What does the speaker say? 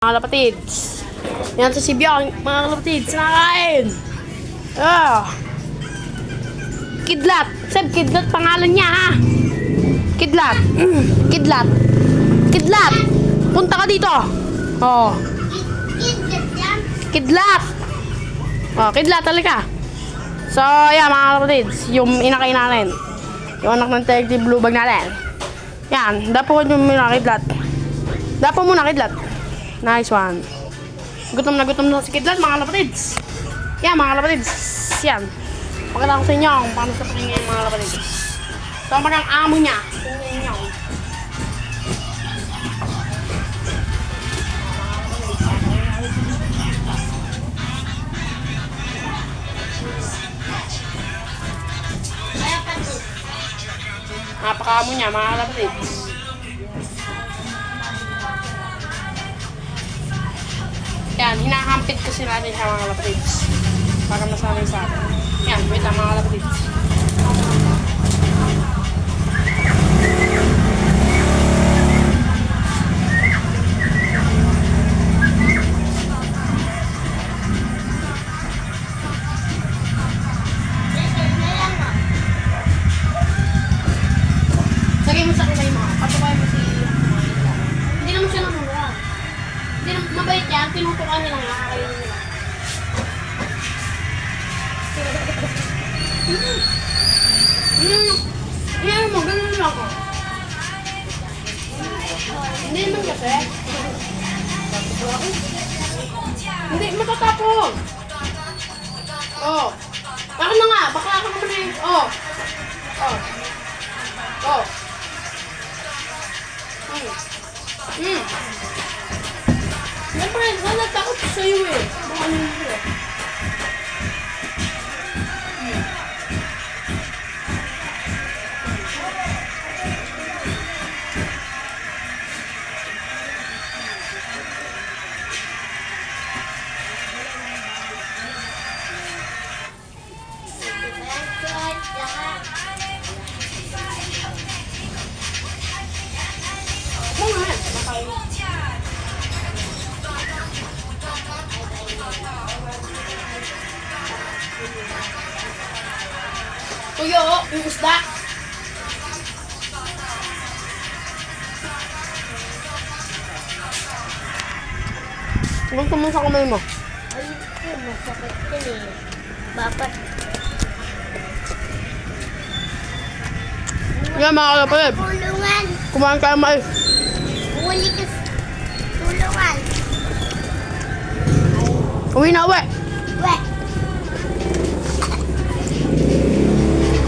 Mga kapatids. Yan sa Sibyang, mga kapatids, nakain. Kidlat. Seb, Kidlat pangalan niya, ha? Kidlat. Kidlat. Kidlat. Punta ka dito. Oh. Kidlat. Oh, Kidlat, halika. So, yan, mga kapatids. Yung inakain natin. Yung anak ng Detective Blue Bag natin. Yan, dapo ko yung Kidlat. Dapo muna, Kidlat. Nice one. Gutom na si Kidlat, mga kapatids. Yan, mga kapatids. Yan. Pakita ko sa inyo kung paano sa pakinggan mga kapatids. So, magang amo niya. Tingnan niyo. Napaka-amo niya, mga kapatids. Yan, hinahampit kasi natin siya, mga kapatids. Para masanay sa atin. Yan, wait lang, mga kapatids. Sagay mo sa kulay mo. Patukay mo si... Hindi naman siya namura. Hindi naman mabait yan. Tinutukan niya lang. Nakakainin nila. Ano mo? Ganun lang ako. Hindi naman kasi. Hindi, matatapon. Oh. Baka na nga. Baka ako naman eh. Oh. Oh. Oh. Siyempre, nalatakot sa'yo eh. Baka ano yun eh. Tuyo, yung isda. Gusto mo sa kamay mo? Ay, masakit yun eh. Bakit? Yan, mga kapatid. Tulungan! Kumain kayo mais. Huli ka sa tulungan! Uwi na, uwi. Weh!